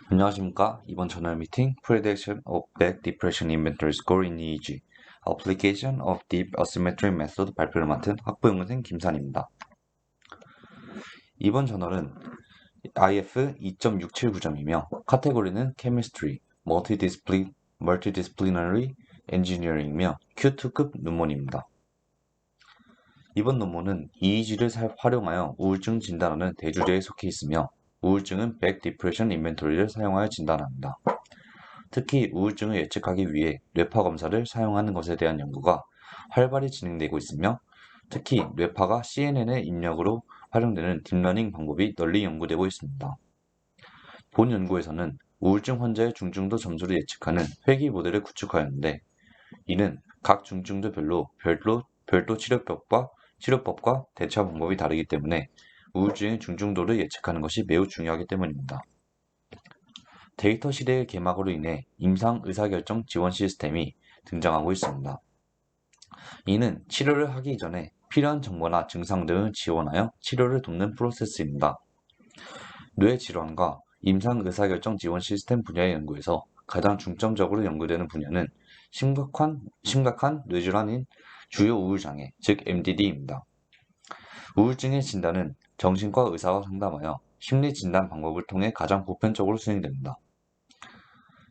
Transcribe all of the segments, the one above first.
안녕하십니까. 이번 저널 미팅 Prediction of Back Depression Inventory Score in EEG Application of Deep Asymmetry Method 발표를 맡은 학부연구생 김산입니다. 이번 저널은 IF 2.679점이며 카테고리는 Chemistry, Multidisciplinary Engineering이며 Q2급 논문입니다. 이번 논문은 EEG를 활용하여 우울증 진단하는 대주제에 속해 있으며 우울증은 Back Depression Inventory를 사용하여 진단합니다. 특히 우울증을 예측하기 위해 뇌파 검사를 사용하는 것에 대한 연구가 활발히 진행되고 있으며 특히 뇌파가 CNN의 입력으로 활용되는 딥러닝 방법이 널리 연구되고 있습니다. 본 연구에서는 우울증 환자의 중증도 점수를 예측하는 회귀 모델을 구축하였는데 이는 각 중증도별로 별도 치료법과 대처 방법이 다르기 때문에 우울증의 중증도를 예측하는 것이 매우 중요하기 때문입니다. 데이터 시대의 개막으로 인해 임상 의사결정 지원 시스템이 등장하고 있습니다. 이는 치료를 하기 이전에 필요한 정보나 증상 등을 지원하여 치료를 돕는 프로세스입니다. 뇌 질환과 임상 의사결정 지원 시스템 분야의 연구에서 가장 중점적으로 연구되는 분야는 심각한 뇌질환인 주요 우울장애, 즉 MDD입니다. 우울증의 진단은 정신과 의사와 상담하여 심리 진단 방법을 통해 가장 보편적으로 수행됩니다.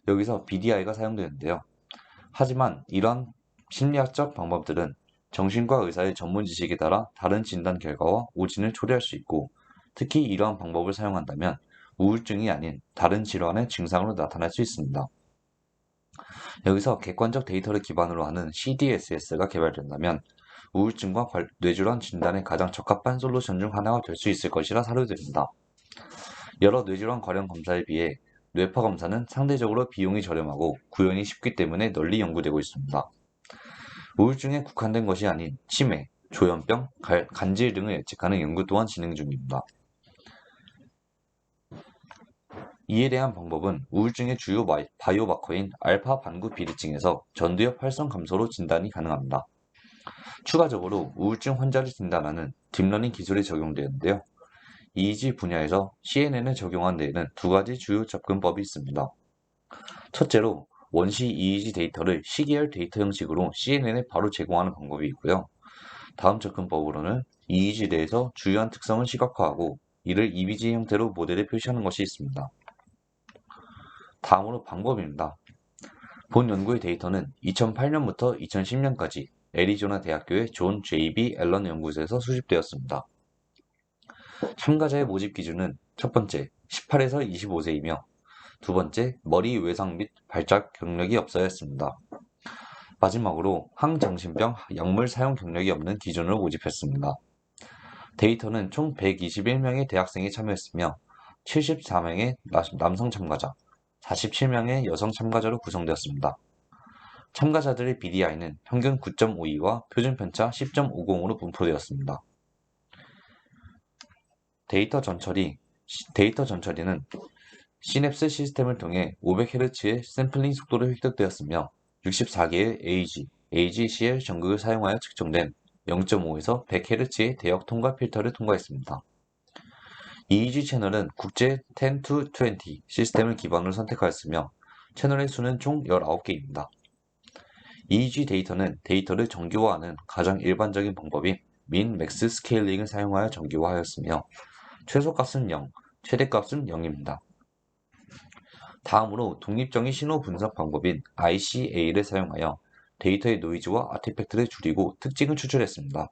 여기서 BDI가 사용되는데요. 하지만 이러한 심리학적 방법들은 정신과 의사의 전문 지식에 따라 다른 진단 결과와 오진을 초래할 수 있고 특히 이러한 방법을 사용한다면 우울증이 아닌 다른 질환의 증상으로 나타날 수 있습니다. 여기서 객관적 데이터를 기반으로 하는 CDSS가 개발된다면 우울증과 뇌질환 진단에 가장 적합한 솔루션 중 하나가 될 수 있을 것이라 사료됩니다. 여러 뇌질환 관련 검사에 비해 뇌파 검사는 상대적으로 비용이 저렴하고 구현이 쉽기 때문에 널리 연구되고 있습니다. 우울증에 국한된 것이 아닌 치매, 조현병, 간질 등을 예측하는 연구 또한 진행 중입니다. 이에 대한 방법은 우울증의 주요 바이오마커인 알파 반구 비대증에서 전두엽 활성 감소로 진단이 가능합니다. 추가적으로 우울증 환자를 진단하는 딥러닝 기술이 적용되는데요. EEG 분야에서 CNN을 적용한 데에는 두 가지 주요 접근법이 있습니다. 첫째로 원시 EEG 데이터를 시계열 데이터 형식으로 CNN에 바로 제공하는 방법이 있고요. 다음 접근법으로는 EEG 내에서 주요한 특성을 시각화하고 이를 이미지 형태로 모델에 표시하는 것이 있습니다. 다음으로 방법입니다. 본 연구의 데이터는 2008년부터 2010년까지 애리조나 대학교의 존 J.B. 앨런 연구소에서 수집되었습니다. 참가자의 모집 기준은 첫 번째, 18에서 25세이며 두 번째, 머리 외상 및 발작 경력이 없어야 했습니다. 마지막으로 항정신병 약물 사용 경력이 없는 기준으로 모집했습니다. 데이터는 총 121명의 대학생이 참여했으며 74명의 남성 참가자, 47명의 여성 참가자로 구성되었습니다. 참가자들의 BDI는 평균 9.52와 표준 편차 10.50으로 분포되었습니다. 데이터 전처리는 시냅스 시스템을 통해 500Hz의 샘플링 속도로 획득되었으며 64개의 AGCL 전극을 사용하여 측정된 0.5에서 100Hz의 대역 통과 필터를 통과했습니다. EEG 채널은 국제 10-20 시스템을 기반으로 선택하였으며 채널의 수는 총 19개입니다. EEG 데이터는 데이터를 정규화하는 가장 일반적인 방법인 민 맥스 스케일링을 사용하여 정규화하였으며 최소값은 0, 최대값은 0입니다. 다음으로 독립적인 신호 분석 방법인 ICA를 사용하여 데이터의 노이즈와 아티팩트를 줄이고 특징을 추출했습니다.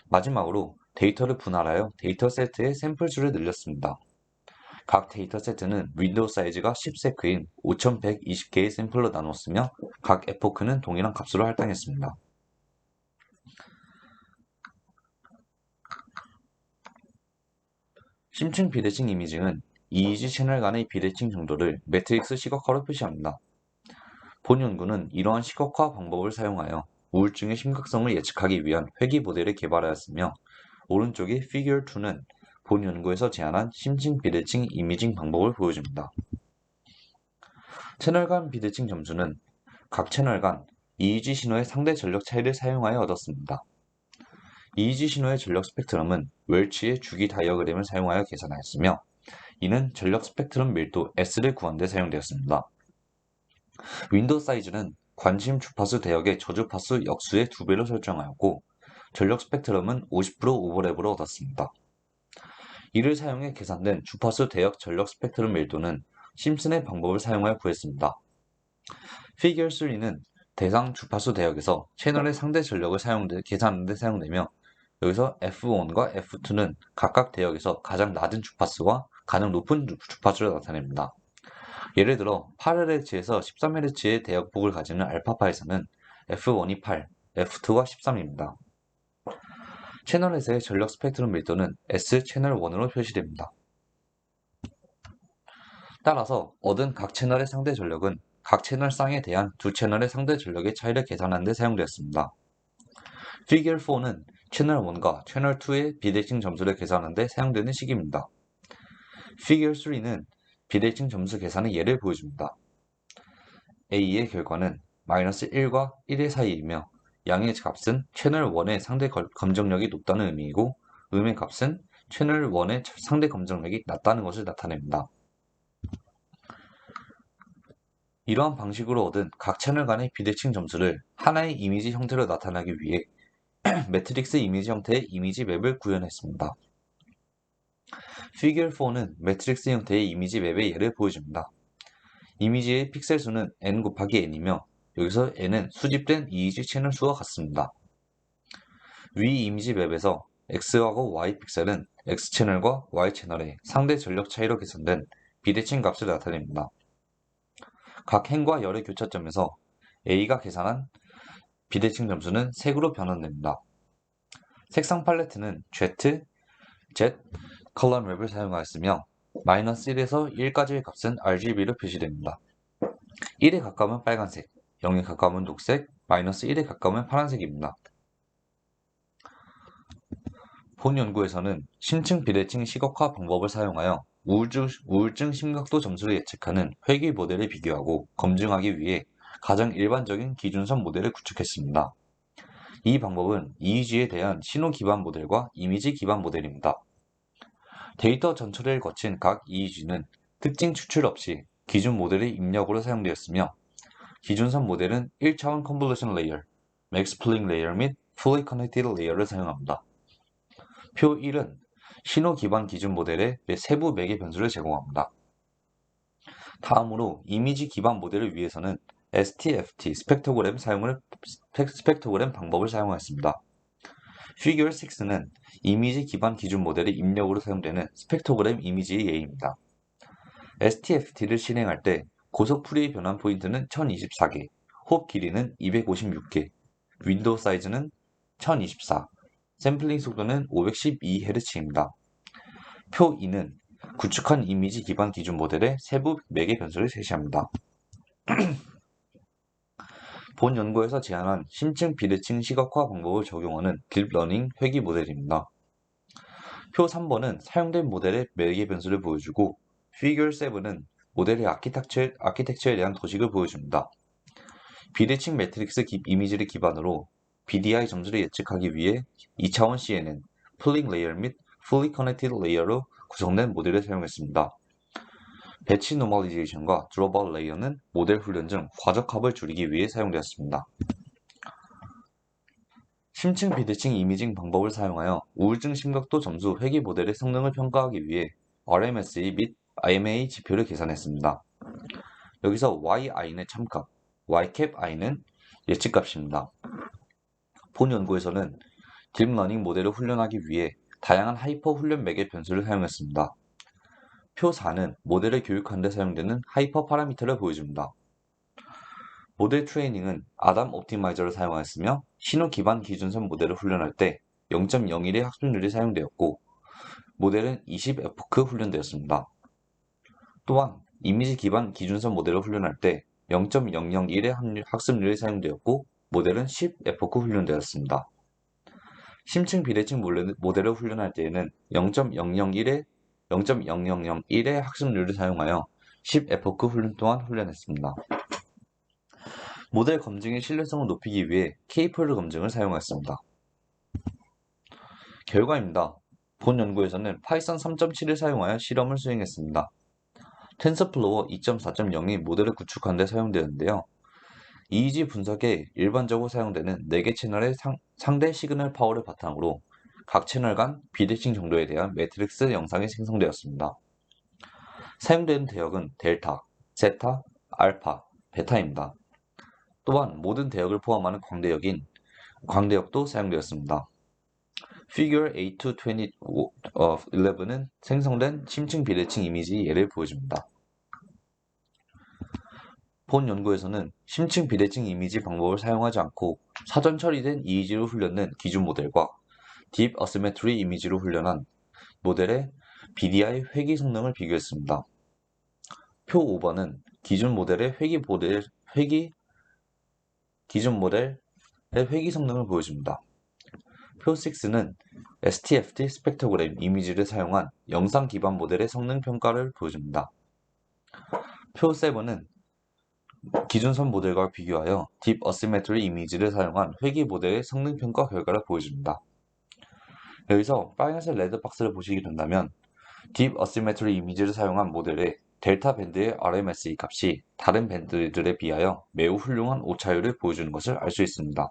마지막으로 데이터를 분할하여 데이터 세트의 샘플 수를 늘렸습니다. 각 데이터 세트는 윈도우 사이즈가 10세크인 5120개의 샘플로 나눴으며 각 에포크는 동일한 값으로 할당했습니다. 심층 비대칭 이미징은 EEG 채널 간의 비대칭 정도를 매트릭스 시각화로 표시합니다. 본 연구는 이러한 시각화 방법을 사용하여 우울증의 심각성을 예측하기 위한 회귀 모델을 개발하였으며 오른쪽의 Figure 2는 본 연구에서 제안한 심층 비대칭 이미징 방법을 보여줍니다. 채널 간 비대칭 점수는 각 채널 간 EEG 신호의 상대 전력 차이를 사용하여 얻었습니다. EEG 신호의 전력 스펙트럼은 웰치의 주기 다이어그램을 사용하여 계산하였으며 이는 전력 스펙트럼 밀도 S를 구하는 데 사용되었습니다. 윈도우 사이즈는 관심 주파수 대역의 저주파수 역수의 2배로 설정하였고 전력 스펙트럼은 50% 오버랩으로 얻었습니다. 이를 사용해 계산된 주파수 대역 전력 스펙트럼 밀도는 심슨의 방법을 사용하여 구했습니다. 피겨 3는 대상 주파수 대역에서 채널의 상대 전력을 계산하는 데 사용되며 여기서 F1과 F2는 각각 대역에서 가장 낮은 주파수와 가장 높은 주파수를 나타냅니다. 예를 들어 8Hz에서 13Hz의 대역폭을 가지는 알파파에서는 F1이 8, F2가 13입니다. 채널에서의 전력 스펙트럼 밀도는 S 채널 1으로 표시됩니다. 따라서 얻은 각 채널의 상대 전력은 각 채널 쌍에 대한 두 채널의 상대 전력의 차이를 계산하는 데 사용되었습니다. 피겨 4는 채널 1과 채널 2의 비대칭 점수를 계산하는 데 사용되는 식입니다. 피겨 3는 비대칭 점수 계산의 예를 보여줍니다. A의 결과는 마이너스 1과 1의 사이이며 양의 값은 채널 1의 상대 검정력이 높다는 의미이고 음의 값은 채널 1의 상대 검정력이 낮다는 것을 나타냅니다. 이러한 방식으로 얻은 각 채널 간의 비대칭 점수를 하나의 이미지 형태로 나타내기 위해 매트릭스 이미지 형태의 이미지 맵을 구현했습니다. 피겨 4는 매트릭스 형태의 이미지 맵의 예를 보여줍니다. 이미지의 픽셀 수는 n 곱하기 n이며 여기서 n은 수집된 이미지 채널 수와 같습니다. 위 이미지 맵에서 x하고 y 픽셀은 x 채널과 y 채널의 상대 전력 차이로 계산된 비대칭 값을 나타냅니다. 각 행과 열의 교차점에서 A가 계산한 비대칭 점수는 색으로 변환됩니다. 색상 팔레트는 Z 컬러 맵을 사용하였으며 마이너스 1에서 1까지의 값은 RGB로 표시됩니다. 1에 가까우면 빨간색, 0에 가까우면 녹색, 마이너스 1에 가까우면 파란색입니다. 본 연구에서는 심층 비대칭 시각화 방법을 사용하여 우울증 심각도 점수를 예측하는 회귀 모델을 비교하고 검증하기 위해 가장 일반적인 기준선 모델을 구축했습니다. 이 방법은 EEG에 대한 신호 기반 모델과 이미지 기반 모델입니다. 데이터 전처리를 거친 각 EEG는 특징 추출 없이 기준 모델의 입력으로 사용되었으며 기준선 모델은 1차원 컨볼루션 레이어, 맥스 플링 레이어 및 풀리 커넥티드 레이어를 사용합니다. 표 1은 신호 기반 기준 모델의 세부 매개 변수를 제공합니다. 다음으로 이미지 기반 모델을 위해서는 STFT 스펙트로그램 방법을 사용하였습니다. 피겨 6는 이미지 기반 기준 모델의 입력으로 사용되는 스펙트로그램 이미지의 예입니다. STFT를 실행할 때 고속 풀이의 변환 포인트는 1024개, 홉 길이는 256개, 윈도우 사이즈는 1024, 샘플링 속도는 512Hz입니다. 표 2는 구축한 이미지 기반 기준 모델의 세부 매개 변수를 제시합니다. 본 연구에서 제안한 심층 비대칭 시각화 방법을 적용하는 딥러닝 회귀 모델입니다. 표 3번은 사용된 모델의 매개 변수를 보여주고 피겨 7은 모델의 아키텍처에 대한 도식을 보여줍니다. 비대칭 매트릭스 이미지를 기반으로 BDI 점수를 예측하기 위해 2차원 CNN, 풀링 레이어 및 fully connected 레이어로 구성된 모델을 사용했습니다. 배치 노멀리제이션과 드롭아웃 레이어는 모델 훈련 중 과적합을 줄이기 위해 사용되었습니다. 심층 비대칭 이미징 방법을 사용하여 우울증 심각도 점수 회귀 모델의 성능을 평가하기 위해 RMSE 및 IMA 지표를 계산했습니다. 여기서 yi는 참값, yCapI는 예측값입니다. 본 연구에서는 딥러닝 모델을 훈련하기 위해 다양한 하이퍼 훈련 매개 변수를 사용했습니다. 표 4는 모델을 교육하는 데 사용되는 하이퍼 파라미터를 보여줍니다. 모델 트레이닝은 아담 옵티마이저를 사용하였으며 신호 기반 기준선 모델을 훈련할 때 0.01의 학습률이 사용되었고 모델은 20 에포크 훈련되었습니다. 또한 이미지 기반 기준선 모델을 훈련할 때 0.001의 학습률이 사용되었고 모델은 10 에포크 훈련되었습니다. 심층 비대칭 모델을 훈련할 때에는 0.001의 학습률을 사용하여 10 에포크 훈련 또한 훈련했습니다. 모델 검증의 신뢰성을 높이기 위해 K-폴드 검증을 사용하였습니다. 결과입니다. 본 연구에서는 파이썬 3.7을 사용하여 실험을 수행했습니다. 텐서플로어 2.4.0이 모델을 구축하는 데 사용되었는데요. EEG 분석에 일반적으로 사용되는 4개 채널의 상대 시그널 파워를 바탕으로 각 채널 간 비대칭 정도에 대한 매트릭스 영상이 생성되었습니다. 사용되는 대역은 델타, 세타, 알파, 베타입니다. 또한 모든 대역을 포함하는 광대역도 사용되었습니다. Figure A211은 생성된 심층 비대칭 이미지 예를 보여줍니다. 본 연구에서는 심층 비대칭 이미지 방법을 사용하지 않고 사전 처리된 EEG로 훈련된 기존 모델과 딥 어시메트리 이미지로 훈련한 모델의 BDI 회귀 성능을 비교했습니다. 표 5번은 기존 모델의 회귀 성능을 보여줍니다. 표 6는 STFT 스펙트로그램 이미지를 사용한 영상 기반 모델의 성능 평가를 보여줍니다. 표 7은 기존선 모델과 비교하여 딥 어시메트리 이미지를 사용한 회귀 모델의 성능 평가 결과를 보여줍니다. 여기서 빨간색 레드 박스를 보시게 된다면 딥 어시메트리 이미지를 사용한 모델의 델타 밴드의 RMSE 값이 다른 밴드들에 비하여 매우 훌륭한 오차율을 보여주는 것을 알 수 있습니다.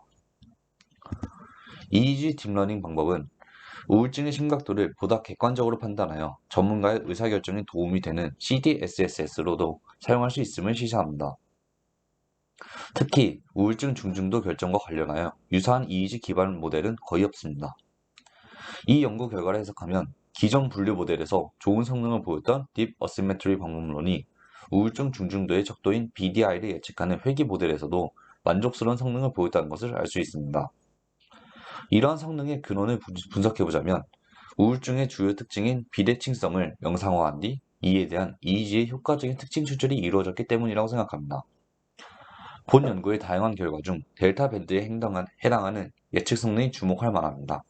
EEG 딥러닝 방법은 우울증의 심각도를 보다 객관적으로 판단하여 전문가의 의사결정에 도움이 되는 CDSSS로도 사용할 수 있음을 시사합니다. 특히 우울증 중증도 결정과 관련하여 유사한 EEG 기반 모델은 거의 없습니다. 이 연구 결과를 해석하면 기존 분류 모델에서 좋은 성능을 보였던 딥 어시메트리 방법론이 우울증 중증도의 척도인 BDI를 예측하는 회귀 모델에서도 만족스러운 성능을 보였다는 것을 알 수 있습니다. 이러한 성능의 근원을 분석해보자면 우울증의 주요 특징인 비대칭성을 명상화한 뒤 이에 대한 EEG의 효과적인 특징 추출이 이루어졌기 때문이라고 생각합니다. 본 연구의 다양한 결과 중 델타 밴드에 해당하는 예측 성능이 주목할 만합니다.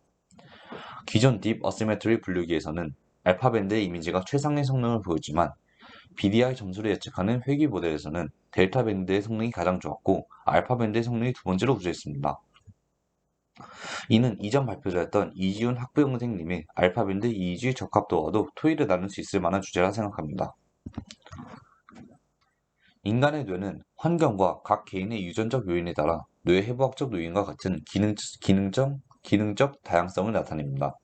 기존 딥 어시메트리 분류기에서는 알파 밴드의 이미지가 최상의 성능을 보였지만 BDI 점수를 예측하는 회귀 모델에서는 델타 밴드의 성능이 가장 좋았고 알파 밴드의 성능이 두 번째로 부재했습니다. 이는 이전 발표자였던 이지훈 학부형생님의 알파 밴드 EEG 적합도와도 토의를 나눌 수 있을 만한 주제라 생각합니다. 인간의 뇌는 환경과 각 개인의 유전적 요인에 따라 뇌 해부학적 요인과 같은 기능적 다양성을 나타냅니다.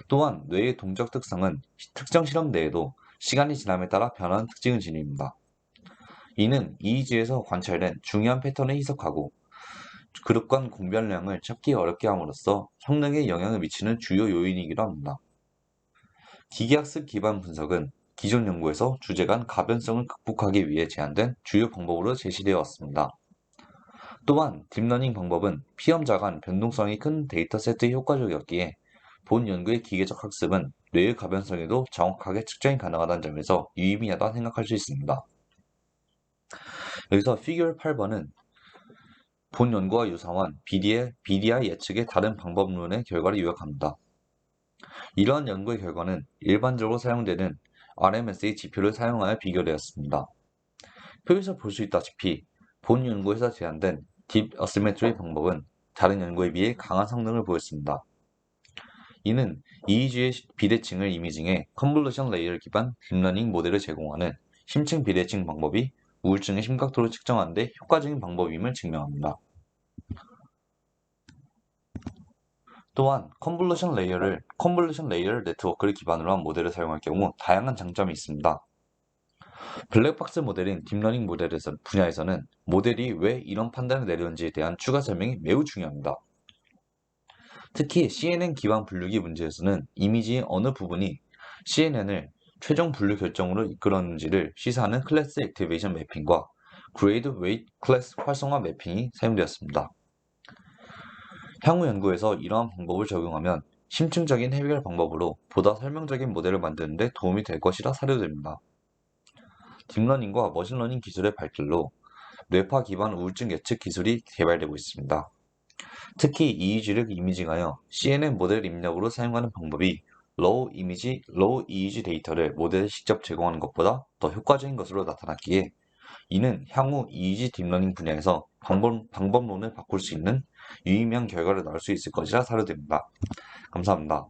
또한 뇌의 동적 특성은 특정 실험 내에도 시간이 지남에 따라 변하는 특징을 지닙니다. 이는 EEG에서 관찰된 중요한 패턴을 희석하고 그룹 간 공변량을 찾기 어렵게 함으로써 성능에 영향을 미치는 주요 요인이기도 합니다. 기계학습 기반 분석은 기존 연구에서 주제 간 가변성을 극복하기 위해 제안된 주요 방법으로 제시되어 왔습니다. 또한 딥러닝 방법은 피험자 간 변동성이 큰 데이터 세트에 효과적이었기에 본 연구의 기계적 학습은 뇌의 가변성에도 정확하게 측정이 가능하다는 점에서 유의미하다 생각할 수 있습니다. 여기서 피규어 8번은 본 연구와 유사한 BDI 예측의 다른 방법론의 결과를 요약합니다. 이러한 연구의 결과는 일반적으로 사용되는 RMS의 지표를 사용하여 비교되었습니다. 표에서 볼 수 있다시피 본 연구에서 제안된 딥 어시메트리 방법은 다른 연구에 비해 강한 성능을 보였습니다. 이는 EEG의 비대칭을 이미징해 컨볼루션 레이어 기반 딥러닝 모델을 제공하는 심층 비대칭 방법이 우울증의 심각도를 측정하는 데 효과적인 방법임을 증명합니다. 또한 컨볼루션 레이어 네트워크를 기반으로 한 모델을 사용할 경우 다양한 장점이 있습니다. 블랙박스 모델인 딥러닝 분야에서는 모델이 왜 이런 판단을 내렸는지에 대한 추가 설명이 매우 중요합니다. 특히 CNN 기반 분류기 문제에서는 이미지의 어느 부분이 CNN을 최종 분류 결정으로 이끌었는지를 시사하는 클래스 액티베이션 매핑과 그레이드 웨이트 클래스 활성화 매핑이 사용되었습니다. 향후 연구에서 이러한 방법을 적용하면 심층적인 해결 방법으로 보다 설명적인 모델을 만드는 데 도움이 될 것이라 사료됩니다. 딥러닝과 머신러닝 기술의 발길로 뇌파 기반 우울증 예측 기술이 개발되고 있습니다. 특히 EEG를 이미징하여 CNN 모델 입력으로 사용하는 방법이 로우 EEG 데이터를 모델에 직접 제공하는 것보다 더 효과적인 것으로 나타났기에 이는 향후 EEG 딥러닝 분야에서 방법론을 바꿀 수 있는 유의미한 결과를 낳을 수 있을 것이라 사료됩니다. 감사합니다.